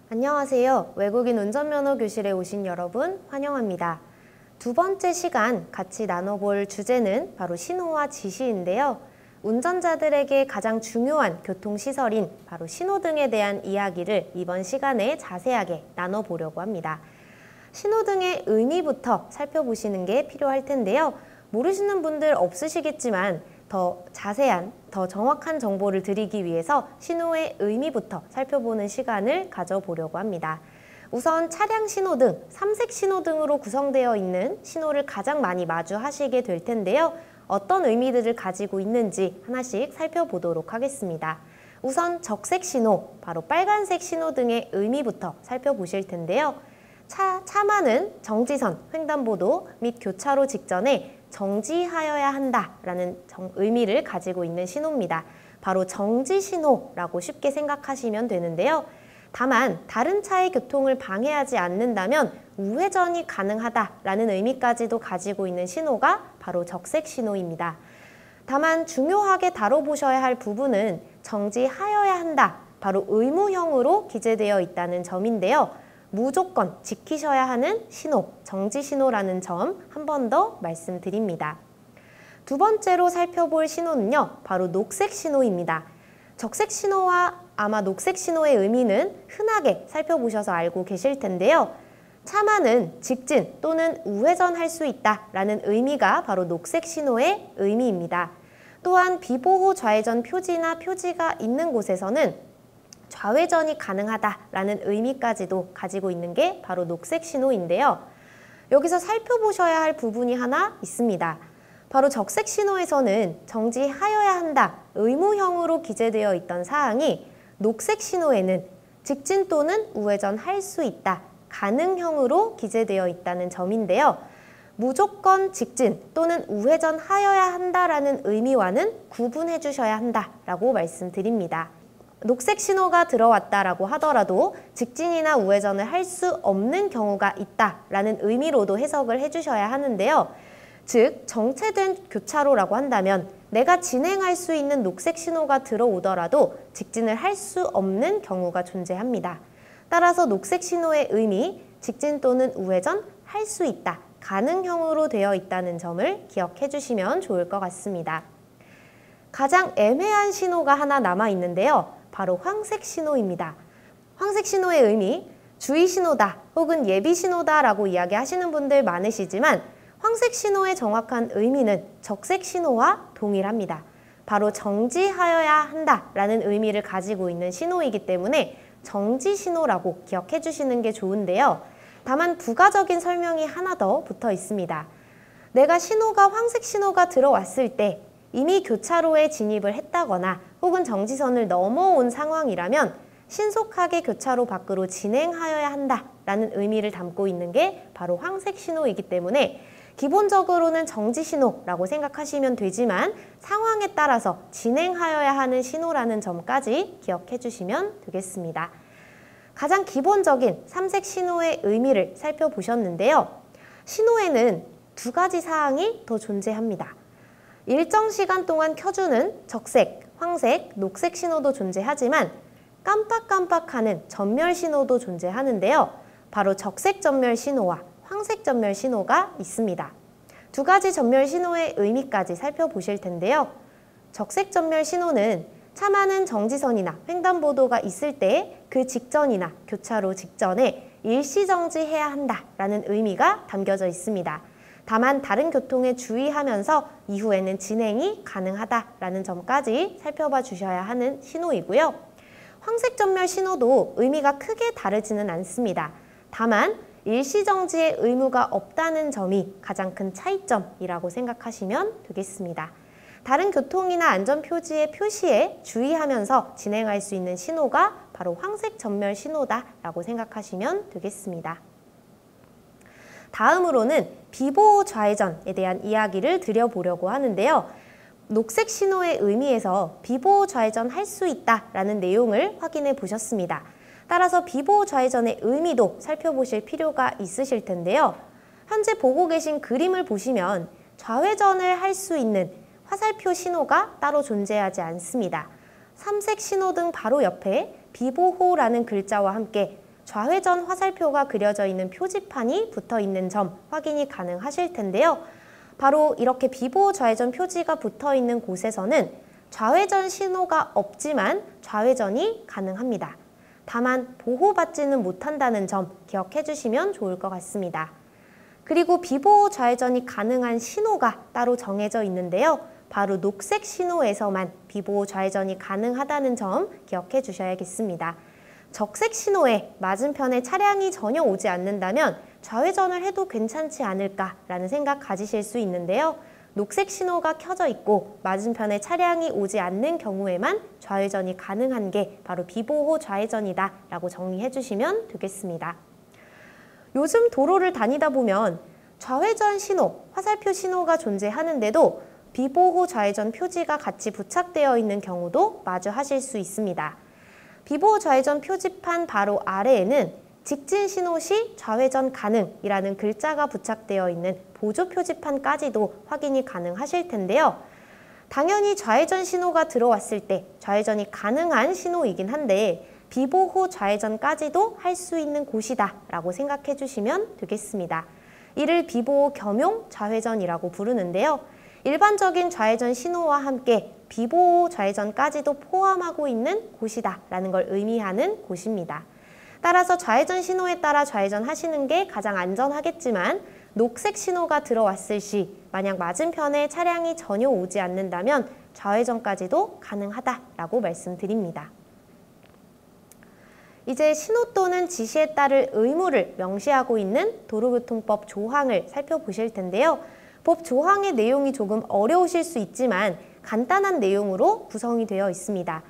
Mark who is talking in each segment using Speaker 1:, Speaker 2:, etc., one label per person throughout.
Speaker 1: 안녕하세요. 외국인 운전면허 교실에 오신 여러분 환영합니다. 두 번째 시간 같이 나눠볼 주제는 바로 신호와 지시인데요. 운전자들에게 가장 중요한 교통시설인 바로 신호등에 대한 이야기를 이번 시간에 자세하게 나눠보려고 합니다. 신호등의 의미부터 살펴보시는 게 필요할 텐데요. 모르시는 분들 없으시겠지만 더 자세한, 더 정확한 정보를 드리기 위해서 신호의 의미부터 살펴보는 시간을 가져보려고 합니다. 우선 차량 신호등, 삼색 신호등으로 구성되어 있는 신호를 가장 많이 마주하시게 될 텐데요. 어떤 의미들을 가지고 있는지 하나씩 살펴보도록 하겠습니다. 우선 적색 신호, 바로 빨간색 신호등의 의미부터 살펴보실 텐데요. 차만은 정지선, 횡단보도 및 교차로 직전에 정지하여야 한다라는 의미를 가지고 있는 신호입니다. 바로 정지 신호라고 쉽게 생각하시면 되는데요. 다만 다른 차의 교통을 방해하지 않는다면 우회전이 가능하다라는 의미까지도 가지고 있는 신호가 바로 적색 신호입니다. 다만 중요하게 다뤄보셔야 할 부분은 정지하여야 한다, 바로 의무형으로 기재되어 있다는 점인데요. 무조건 지키셔야 하는 신호, 정지 신호라는 점 한 번 더 말씀드립니다. 두 번째로 살펴볼 신호는요, 바로 녹색 신호입니다. 적색 신호와 아마 녹색 신호의 의미는 흔하게 살펴보셔서 알고 계실 텐데요. 차만은 직진 또는 우회전할 수 있다라는 의미가 바로 녹색 신호의 의미입니다. 또한 비보호 좌회전 표지나 표지가 있는 곳에서는 좌회전이 가능하다라는 의미까지도 가지고 있는 게 바로 녹색 신호인데요. 여기서 살펴보셔야 할 부분이 하나 있습니다. 바로 적색 신호에서는 정지하여야 한다, 의무형으로 기재되어 있던 사항이 녹색 신호에는 직진 또는 우회전 할 수 있다, 가능형으로 기재되어 있다는 점인데요. 무조건 직진 또는 우회전 하여야 한다라는 의미와는 구분해 주셔야 한다라고 말씀드립니다. 녹색 신호가 들어왔다라고 하더라도 직진이나 우회전을 할 수 없는 경우가 있다라는 의미로도 해석을 해주셔야 하는데요. 즉, 정체된 교차로라고 한다면 내가 진행할 수 있는 녹색 신호가 들어오더라도 직진을 할 수 없는 경우가 존재합니다. 따라서 녹색 신호의 의미, 직진 또는 우회전 할 수 있다, 가능형으로 되어 있다는 점을 기억해 주시면 좋을 것 같습니다. 가장 애매한 신호가 하나 남아 있는데요. 바로 황색 신호입니다. 황색 신호의 의미, 주의 신호다 혹은 예비 신호다 라고 이야기하시는 분들 많으시지만 황색 신호의 정확한 의미는 적색 신호와 동일합니다. 바로 정지하여야 한다라는 의미를 가지고 있는 신호이기 때문에 정지 신호라고 기억해 주시는 게 좋은데요. 다만 부가적인 설명이 하나 더 붙어 있습니다. 내가 신호가 황색 신호가 들어왔을 때 이미 교차로에 진입을 했다거나 혹은 정지선을 넘어온 상황이라면 신속하게 교차로 밖으로 진행하여야 한다라는 의미를 담고 있는 게 바로 황색 신호이기 때문에 기본적으로는 정지 신호라고 생각하시면 되지만 상황에 따라서 진행하여야 하는 신호라는 점까지 기억해 주시면 되겠습니다. 가장 기본적인 삼색 신호의 의미를 살펴보셨는데요. 신호에는 두 가지 사항이 더 존재합니다. 일정 시간 동안 켜주는 적색, 황색, 녹색 신호도 존재하지만 깜빡깜빡하는 전멸 신호도 존재하는데요. 바로 적색 전멸 신호와 황색 전멸 신호가 있습니다. 두 가지 전멸 신호의 의미까지 살펴보실 텐데요. 적색 전멸 신호는 차만은 정지선이나 횡단보도가 있을 때 그 직전이나 교차로 직전에 일시정지해야 한다라는 의미가 담겨져 있습니다. 다만 다른 교통에 주의하면서 이후에는 진행이 가능하다라는 점까지 살펴봐 주셔야 하는 신호이고요. 황색 전멸 신호도 의미가 크게 다르지는 않습니다. 다만 일시정지의 의무가 없다는 점이 가장 큰 차이점이라고 생각하시면 되겠습니다. 다른 교통이나 안전표지의 표시에 주의하면서 진행할 수 있는 신호가 바로 황색 전멸 신호다라고 생각하시면 되겠습니다. 다음으로는 비보호 좌회전에 대한 이야기를 드려보려고 하는데요. 녹색 신호의 의미에서 비보호 좌회전 할 수 있다라는 내용을 확인해 보셨습니다. 따라서 비보호 좌회전의 의미도 살펴보실 필요가 있으실 텐데요. 현재 보고 계신 그림을 보시면 좌회전을 할 수 있는 화살표 신호가 따로 존재하지 않습니다. 삼색 신호등 바로 옆에 비보호라는 글자와 함께 좌회전 화살표가 그려져 있는 표지판이 붙어 있는 점 확인이 가능하실 텐데요. 바로 이렇게 비보호 좌회전 표지가 붙어 있는 곳에서는 좌회전 신호가 없지만 좌회전이 가능합니다. 다만 보호받지는 못한다는 점 기억해 주시면 좋을 것 같습니다. 그리고 비보호 좌회전이 가능한 신호가 따로 정해져 있는데요. 바로 녹색 신호에서만 비보호 좌회전이 가능하다는 점 기억해 주셔야겠습니다. 적색 신호에 맞은편에 차량이 전혀 오지 않는다면 좌회전을 해도 괜찮지 않을까라는 생각 가지실 수 있는데요. 녹색 신호가 켜져 있고 맞은편에 차량이 오지 않는 경우에만 좌회전이 가능한 게 바로 비보호 좌회전이다 라고 정리해 주시면 되겠습니다. 요즘 도로를 다니다 보면 좌회전 신호, 화살표 신호가 존재하는데도 비보호 좌회전 표지가 같이 부착되어 있는 경우도 마주하실 수 있습니다. 비보호 좌회전 표지판 바로 아래에는 직진 신호 시 좌회전 가능이라는 글자가 부착되어 있는 보조 표지판까지도 확인이 가능하실 텐데요. 당연히 좌회전 신호가 들어왔을 때 좌회전이 가능한 신호이긴 한데 비보호 좌회전까지도 할 수 있는 곳이다 라고 생각해 주시면 되겠습니다. 이를 비보호 겸용 좌회전이라고 부르는데요. 일반적인 좌회전 신호와 함께 비보호 좌회전까지도 포함하고 있는 곳이다 라는 걸 의미하는 곳입니다. 따라서 좌회전 신호에 따라 좌회전하시는 게 가장 안전하겠지만 녹색 신호가 들어왔을 시 만약 맞은편에 차량이 전혀 오지 않는다면 좌회전까지도 가능하다라고 말씀드립니다. 이제 신호 또는 지시에 따를 의무를 명시하고 있는 도로교통법 조항을 살펴보실 텐데요. 법 조항의 내용이 조금 어려우실 수 있지만 간단한 내용으로 구성이 되어 있습니다.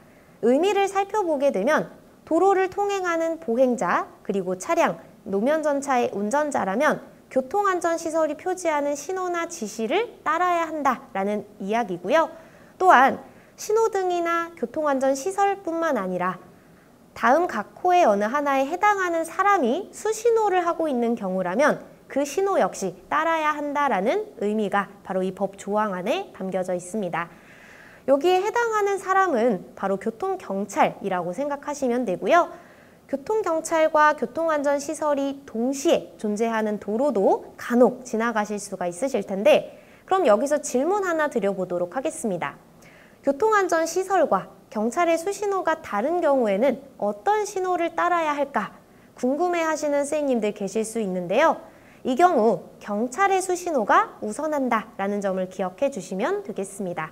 Speaker 1: 의미를 살펴보게 되면 도로를 통행하는 보행자, 그리고 차량, 노면 전차의 운전자라면 교통안전시설이 표지하는 신호나 지시를 따라야 한다라는 이야기고요. 또한 신호등이나 교통안전시설뿐만 아니라 다음 각 호의 어느 하나에 해당하는 사람이 수신호를 하고 있는 경우라면 그 신호 역시 따라야 한다라는 의미가 바로 이 법 조항 안에 담겨져 있습니다. 여기에 해당하는 사람은 바로 교통경찰이라고 생각하시면 되고요. 교통경찰과 교통안전시설이 동시에 존재하는 도로도 간혹 지나가실 수가 있으실 텐데 그럼 여기서 질문 하나 드려보도록 하겠습니다. 교통안전시설과 경찰의 수신호가 다른 경우에는 어떤 신호를 따라야 할까 궁금해하시는 선생님들 계실 수 있는데요. 이 경우 경찰의 수신호가 우선한다라는 점을 기억해 주시면 되겠습니다.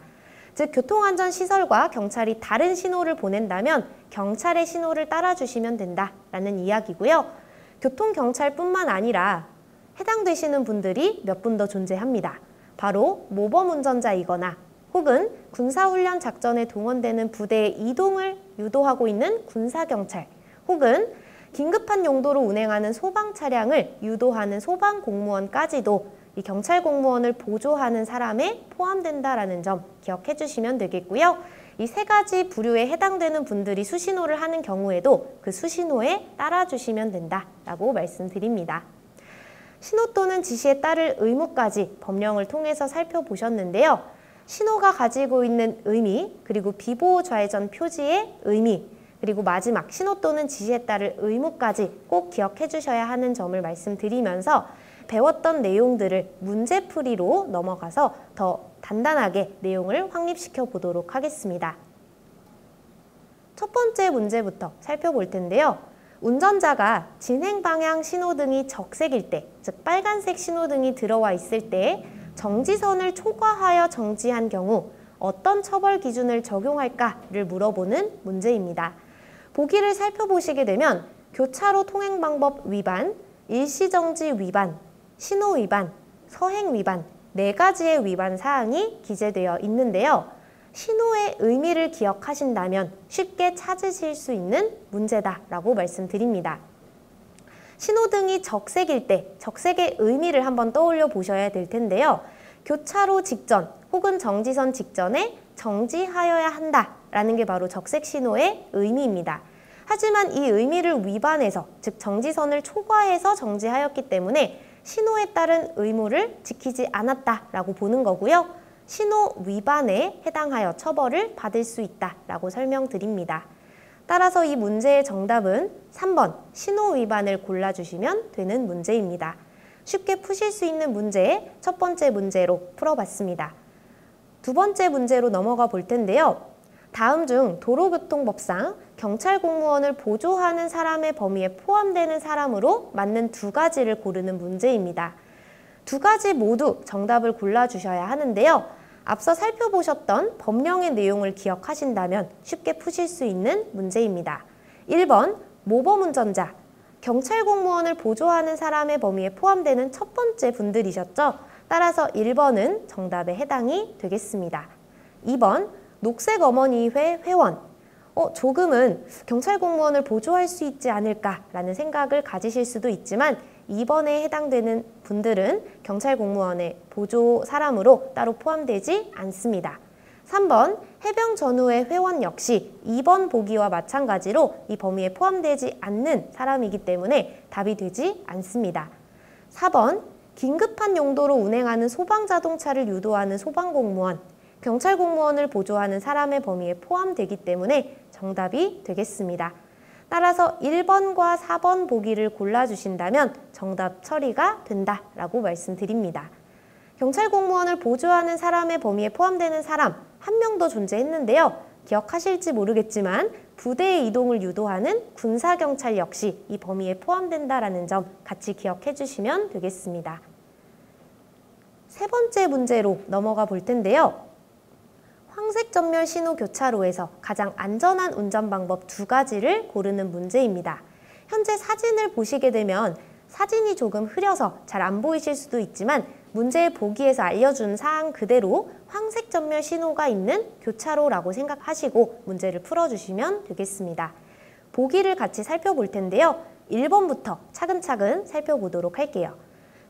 Speaker 1: 즉 교통안전시설과 경찰이 다른 신호를 보낸다면 경찰의 신호를 따라주시면 된다라는 이야기고요. 교통경찰뿐만 아니라 해당되시는 분들이 몇 분 더 존재합니다. 바로 모범운전자이거나 혹은 군사훈련 작전에 동원되는 부대의 이동을 유도하고 있는 군사경찰 혹은 긴급한 용도로 운행하는 소방 차량을 유도하는 소방공무원까지도 이 경찰 공무원을 보조하는 사람에 포함된다라는 점 기억해 주시면 되겠고요. 이 세 가지 부류에 해당되는 분들이 수신호를 하는 경우에도 그 수신호에 따라주시면 된다라고 말씀드립니다. 신호 또는 지시에 따를 의무까지 법령을 통해서 살펴보셨는데요. 신호가 가지고 있는 의미, 그리고 비보호 좌회전 표지의 의미, 그리고 마지막 신호 또는 지시에 따를 의무까지 꼭 기억해 주셔야 하는 점을 말씀드리면서 배웠던 내용들을 문제풀이로 넘어가서 더 단단하게 내용을 확립시켜 보도록 하겠습니다. 첫 번째 문제부터 살펴볼 텐데요. 운전자가 진행 방향 신호등이 적색일 때, 즉 빨간색 신호등이 들어와 있을 때 정지선을 초과하여 정지한 경우 어떤 처벌 기준을 적용할까를 물어보는 문제입니다. 보기를 살펴보시게 되면 교차로 통행방법 위반, 일시정지 위반, 신호 위반, 서행 위반 4가지의 위반 사항이 기재되어 있는데요. 신호의 의미를 기억하신다면 쉽게 찾으실 수 있는 문제다라고 말씀드립니다. 신호등이 적색일 때 적색의 의미를 한번 떠올려 보셔야 될 텐데요. 교차로 직전 혹은 정지선 직전에 정지하여야 한다라는 게 바로 적색 신호의 의미입니다. 하지만 이 의미를 위반해서, 즉 정지선을 초과해서 정지하였기 때문에 신호에 따른 의무를 지키지 않았다라고 보는 거고요. 신호 위반에 해당하여 처벌을 받을 수 있다라고 설명드립니다. 따라서 이 문제의 정답은 3번 신호 위반을 골라주시면 되는 문제입니다. 쉽게 푸실 수 있는 문제 첫 번째 문제로 풀어봤습니다. 두 번째 문제로 넘어가 볼 텐데요. 다음 중 도로교통법상 경찰 공무원을 보조하는 사람의 범위에 포함되는 사람으로 맞는 두 가지를 고르는 문제입니다. 두 가지 모두 정답을 골라주셔야 하는데요. 앞서 살펴보셨던 법령의 내용을 기억하신다면 쉽게 푸실 수 있는 문제입니다. 1번 모범운전자, 경찰 공무원을 보조하는 사람의 범위에 포함되는 첫 번째 분들이셨죠? 따라서 1번은 정답에 해당이 되겠습니다. 2번 녹색어머니회 회원, 조금은 경찰 공무원을 보조할 수 있지 않을까라는 생각을 가지실 수도 있지만 2번에 해당되는 분들은 경찰 공무원의 보조 사람으로 따로 포함되지 않습니다. 3번 해병전후회 회원 역시 2번 보기와 마찬가지로 이 범위에 포함되지 않는 사람이기 때문에 답이 되지 않습니다. 4번 긴급한 용도로 운행하는 소방자동차를 유도하는 소방공무원, 경찰 공무원을 보조하는 사람의 범위에 포함되기 때문에 정답이 되겠습니다. 따라서 1번과 4번 보기를 골라주신다면 정답 처리가 된다라고 말씀드립니다. 경찰 공무원을 보조하는 사람의 범위에 포함되는 사람 한 명 더 존재했는데요. 기억하실지 모르겠지만 부대의 이동을 유도하는 군사경찰 역시 이 범위에 포함된다라는 점 같이 기억해 주시면 되겠습니다. 세 번째 문제로 넘어가 볼 텐데요. 황색 전멸 신호 교차로에서 가장 안전한 운전 방법 두 가지를 고르는 문제입니다. 현재 사진을 보시게 되면 사진이 조금 흐려서 잘 안 보이실 수도 있지만 문제의 보기에서 알려준 사항 그대로 황색 전멸 신호가 있는 교차로라고 생각하시고 문제를 풀어주시면 되겠습니다. 보기를 같이 살펴볼 텐데요. 1번부터 차근차근 살펴보도록 할게요.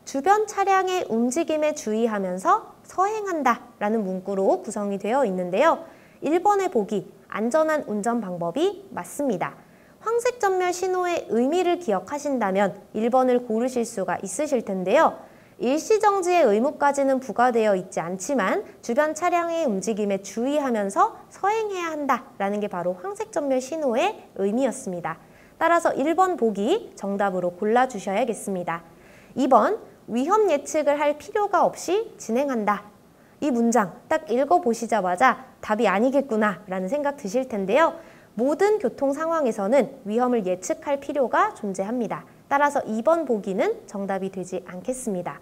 Speaker 1: 주변 차량의 움직임에 주의하면서 서행한다 라는 문구로 구성이 되어 있는데요. 1번의 보기, 안전한 운전 방법이 맞습니다. 황색 전멸 신호의 의미를 기억하신다면 1번을 고르실 수가 있으실 텐데요. 일시정지의 의무까지는 부과되어 있지 않지만 주변 차량의 움직임에 주의하면서 서행해야 한다라는 게 바로 황색 전멸 신호의 의미였습니다. 따라서 1번 보기 정답으로 골라주셔야겠습니다. 2번 위험 예측을 할 필요가 없이 진행한다. 이 문장 딱 읽어보시자마자 답이 아니겠구나 라는 생각 드실 텐데요. 모든 교통 상황에서는 위험을 예측할 필요가 존재합니다. 따라서 2번 보기는 정답이 되지 않겠습니다.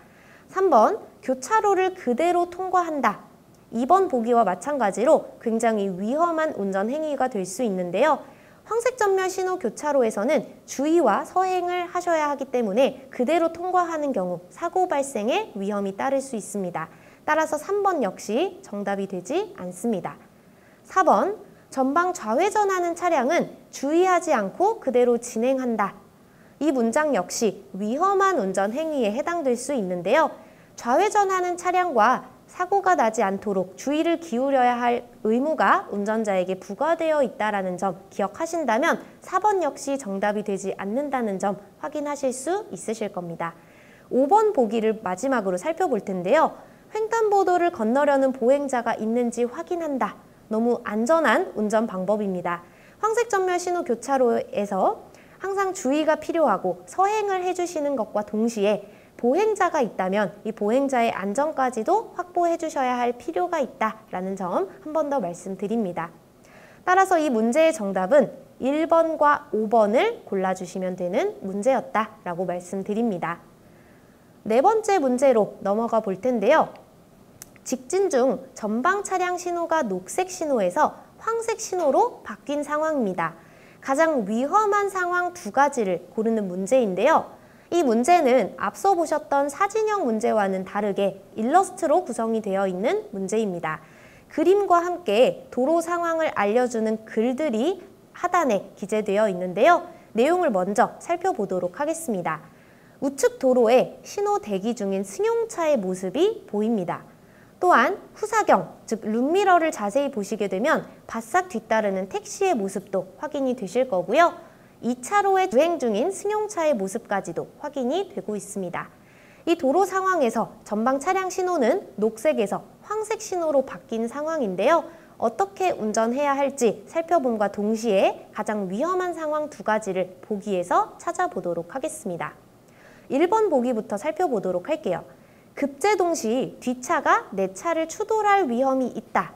Speaker 1: 3번 교차로를 그대로 통과한다. 2번 보기와 마찬가지로 굉장히 위험한 운전 행위가 될 수 있는데요. 황색 전멸 신호 교차로에서는 주의와 서행을 하셔야 하기 때문에 그대로 통과하는 경우 사고 발생의 위험이 따를 수 있습니다. 따라서 3번 역시 정답이 되지 않습니다. 4번 전방 좌회전하는 차량은 주의하지 않고 그대로 진행한다. 이 문장 역시 위험한 운전 행위에 해당될 수 있는데요. 좌회전하는 차량과 사고가 나지 않도록 주의를 기울여야 할 의무가 운전자에게 부과되어 있다는 점 기억하신다면 4번 역시 정답이 되지 않는다는 점 확인하실 수 있으실 겁니다. 5번 보기를 마지막으로 살펴볼 텐데요. 횡단보도를 건너려는 보행자가 있는지 확인한다. 너무 안전한 운전 방법입니다. 황색 전멸 신호 교차로에서 항상 주의가 필요하고 서행을 해주시는 것과 동시에 보행자가 있다면 이 보행자의 안전까지도 확보해 주셔야 할 필요가 있다라는 점 한 번 더 말씀드립니다. 따라서 이 문제의 정답은 1번과 5번을 골라주시면 되는 문제였다라고 말씀드립니다. 네 번째 문제로 넘어가 볼 텐데요. 직진 중 전방 차량 신호가 녹색 신호에서 황색 신호로 바뀐 상황입니다. 가장 위험한 상황 두 가지를 고르는 문제인데요. 이 문제는 앞서 보셨던 사진형 문제와는 다르게 일러스트로 구성이 되어 있는 문제입니다. 그림과 함께 도로 상황을 알려주는 글들이 하단에 기재되어 있는데요. 내용을 먼저 살펴보도록 하겠습니다. 우측 도로에 신호 대기 중인 승용차의 모습이 보입니다. 또한 후사경, 즉 룸미러를 자세히 보시게 되면 바싹 뒤따르는 택시의 모습도 확인이 되실 거고요. 2차로에 주행 중인 승용차의 모습까지도 확인이 되고 있습니다. 이 도로 상황에서 전방 차량 신호는 녹색에서 황색 신호로 바뀐 상황인데요. 어떻게 운전해야 할지 살펴봄과 동시에 가장 위험한 상황 2가지를 보기에서 찾아보도록 하겠습니다. 1번 보기부터 살펴보도록 할게요. 급제동 시 뒷차가 내 차를 추돌할 위험이 있다.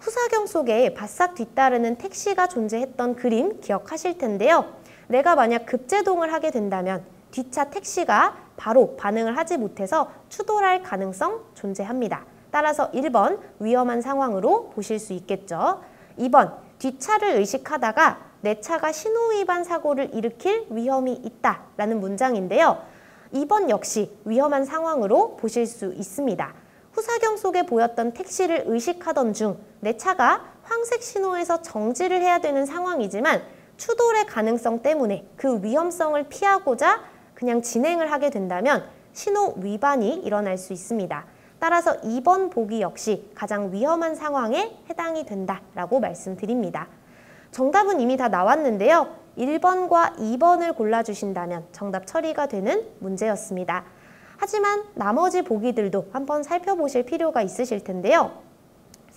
Speaker 1: 후사경 속에 바싹 뒤따르는 택시가 존재했던 그림 기억하실 텐데요. 내가 만약 급제동을 하게 된다면 뒷차 택시가 바로 반응을 하지 못해서 추돌할 가능성 존재합니다. 따라서 1번 위험한 상황으로 보실 수 있겠죠. 2번 뒷차를 의식하다가 내 차가 신호위반 사고를 일으킬 위험이 있다 라는 문장인데요. 2번 역시 위험한 상황으로 보실 수 있습니다. 후사경 속에 보였던 택시를 의식하던 중 내 차가 황색 신호에서 정지를 해야 되는 상황이지만 추돌의 가능성 때문에 그 위험성을 피하고자 그냥 진행을 하게 된다면 신호 위반이 일어날 수 있습니다. 따라서 2번 보기 역시 가장 위험한 상황에 해당이 된다라고 말씀드립니다. 정답은 이미 다 나왔는데요. 1번과 2번을 골라주신다면 정답 처리가 되는 문제였습니다. 하지만 나머지 보기들도 한번 살펴보실 필요가 있으실 텐데요.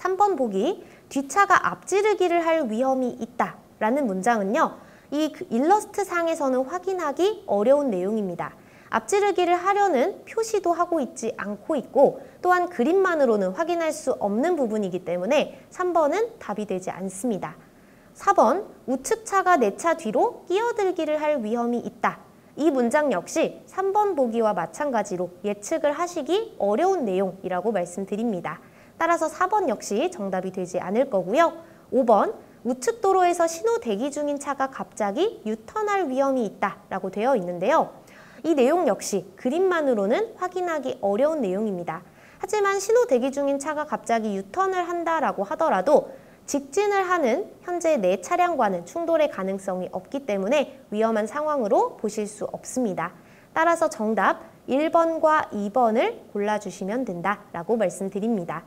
Speaker 1: 3번 보기, 뒷차가 앞지르기를 할 위험이 있다 라는 문장은요. 이 일러스트 상에서는 확인하기 어려운 내용입니다. 앞지르기를 하려는 표시도 하고 있지 않고 있고 또한 그림만으로는 확인할 수 없는 부분이기 때문에 3번은 답이 되지 않습니다. 4번, 우측차가 내 차 뒤로 끼어들기를 할 위험이 있다. 이 문장 역시 3번 보기와 마찬가지로 예측을 하시기 어려운 내용이라고 말씀드립니다. 따라서 4번 역시 정답이 되지 않을 거고요. 5번, 우측 도로에서 신호 대기 중인 차가 갑자기 유턴할 위험이 있다 라고 되어 있는데요. 이 내용 역시 그림만으로는 확인하기 어려운 내용입니다. 하지만 신호 대기 중인 차가 갑자기 유턴을 한다라고 하더라도 직진을 하는 현재 내 차량과는 충돌의 가능성이 없기 때문에 위험한 상황으로 보실 수 없습니다. 따라서 정답 1번과 2번을 골라주시면 된다라고 말씀드립니다.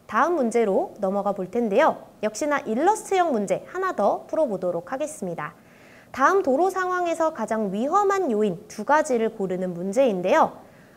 Speaker 1: 다음 문제로 넘어가 볼 텐데요. 역시나 일러스트형 문제 하나 더 풀어보도록 하겠습니다. 다음 도로 상황에서 가장 위험한 요인 2가지를 고르는 문제인데요.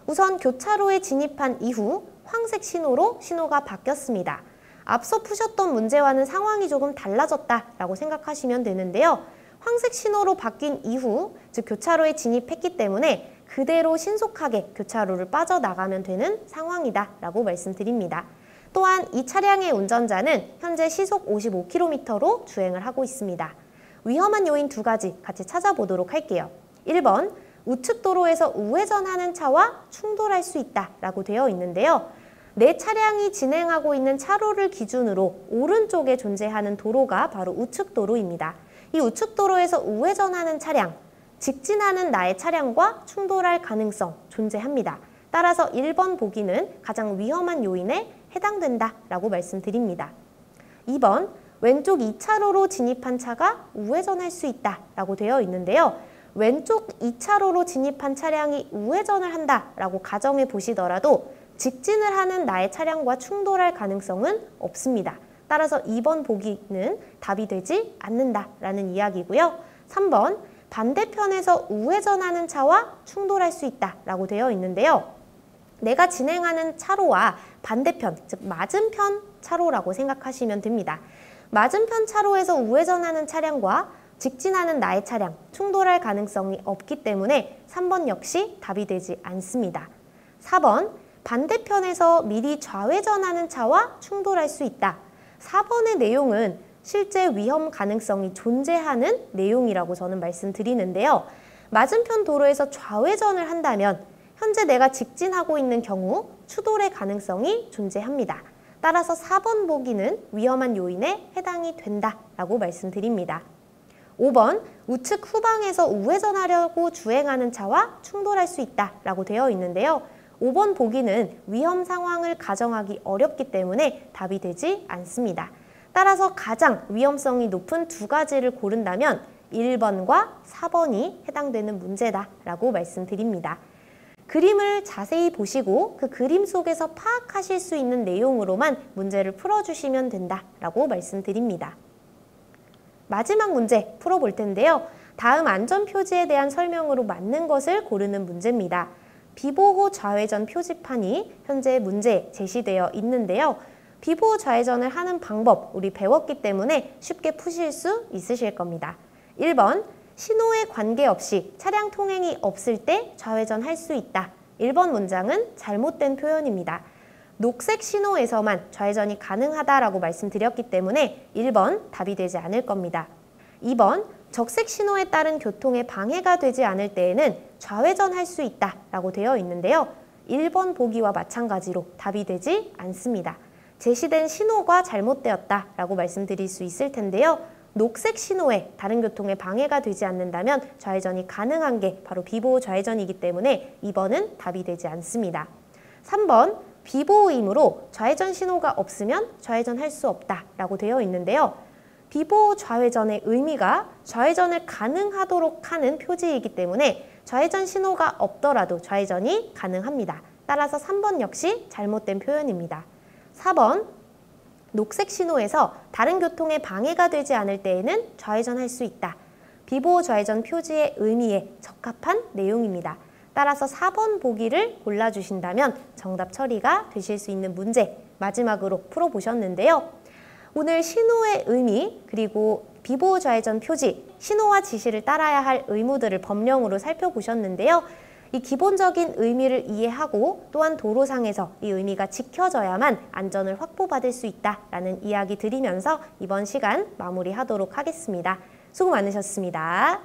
Speaker 1: 우선 교차로에 진입한 이후 황색 신호로 신호가 바뀌었습니다. 앞서 푸셨던 문제와는 상황이 조금 달라졌다라고 생각하시면 되는데요. 황색 신호로 바뀐 이후, 즉 교차로에 진입했기 때문에 그대로 신속하게 교차로를 빠져나가면 되는 상황이다라고 말씀드립니다. 또한 이 차량의 운전자는 현재 시속 55km로 주행을 하고 있습니다. 위험한 요인 2가지 같이 찾아보도록 할게요. 1번, 우측 도로에서 우회전하는 차와 충돌할 수 있다라고 되어 있는데요. 내 차량이 진행하고 있는 차로를 기준으로 오른쪽에 존재하는 도로가 바로 우측 도로입니다. 이 우측 도로에서 우회전하는 차량, 직진하는 나의 차량과 충돌할 가능성 존재합니다. 따라서 1번 보기는 가장 위험한 요인에 해당된다라고 말씀드립니다. 2번, 왼쪽 2차로로 진입한 차가 우회전할 수 있다라고 되어 있는데요. 왼쪽 2차로로 진입한 차량이 우회전을 한다라고 가정해 보시더라도 직진을 하는 나의 차량과 충돌할 가능성은 없습니다. 따라서 2번 보기는 답이 되지 않는다라는 이야기고요. 3번, 반대편에서 우회전하는 차와 충돌할 수 있다라고 되어 있는데요. 내가 진행하는 차로와 반대편, 즉 맞은편 차로라고 생각하시면 됩니다. 맞은편 차로에서 우회전하는 차량과 직진하는 나의 차량, 충돌할 가능성이 없기 때문에 3번 역시 답이 되지 않습니다. 4번, 반대편에서 미리 좌회전하는 차와 충돌할 수 있다. 4번의 내용은 실제 위험 가능성이 존재하는 내용이라고 저는 말씀드리는데요. 맞은편 도로에서 좌회전을 한다면 현재 내가 직진하고 있는 경우 추돌의 가능성이 존재합니다. 따라서 4번 보기는 위험한 요인에 해당이 된다라고 말씀드립니다. 5번, 우측 후방에서 우회전하려고 주행하는 차와 충돌할 수 있다라고 되어 있는데요. 5번 보기는 위험 상황을 가정하기 어렵기 때문에 답이 되지 않습니다. 따라서 가장 위험성이 높은 2가지를 고른다면 1번과 4번이 해당되는 문제다라고 말씀드립니다. 그림을 자세히 보시고 그 그림 속에서 파악하실 수 있는 내용으로만 문제를 풀어주시면 된다라고 말씀드립니다. 마지막 문제 풀어볼 텐데요. 다음 안전표지에 대한 설명으로 맞는 것을 고르는 문제입니다. 비보호 좌회전 표지판이 현재 문제에 제시되어 있는데요. 비보호 좌회전을 하는 방법 우리 배웠기 때문에 쉽게 푸실 수 있으실 겁니다. 1번, 신호에 관계없이 차량 통행이 없을 때 좌회전 할 수 있다. 1번 문장은 잘못된 표현입니다. 녹색 신호에서만 좌회전이 가능하다라고 말씀드렸기 때문에 1번 답이 되지 않을 겁니다. 2번, 적색 신호에 따른 교통에 방해가 되지 않을 때에는 좌회전할 수 있다라고 되어 있는데요. 1번 보기와 마찬가지로 답이 되지 않습니다. 제시된 신호가 잘못되었다라고 말씀드릴 수 있을 텐데요. 녹색 신호에 다른 교통에 방해가 되지 않는다면 좌회전이 가능한 게 바로 비보호 좌회전이기 때문에 2번은 답이 되지 않습니다. 3번, 비보호이므로 좌회전 신호가 없으면 좌회전할 수 없다라고 되어 있는데요. 비보호 좌회전의 의미가 좌회전을 가능하도록 하는 표지이기 때문에 좌회전 신호가 없더라도 좌회전이 가능합니다. 따라서 3번 역시 잘못된 표현입니다. 4번, 녹색 신호에서 다른 교통에 방해가 되지 않을 때에는 좌회전할 수 있다. 비보호 좌회전 표지의 의미에 적합한 내용입니다. 따라서 4번 보기를 골라주신다면 정답 처리가 되실 수 있는 문제 마지막으로 풀어보셨는데요. 오늘 신호의 의미 그리고 비보호 좌회전 표지, 신호와 지시를 따라야 할 의무들을 법령으로 살펴보셨는데요. 이 기본적인 의미를 이해하고 또한 도로상에서 이 의미가 지켜져야만 안전을 확보받을 수 있다라는 이야기 드리면서 이번 시간 마무리하도록 하겠습니다. 수고 많으셨습니다.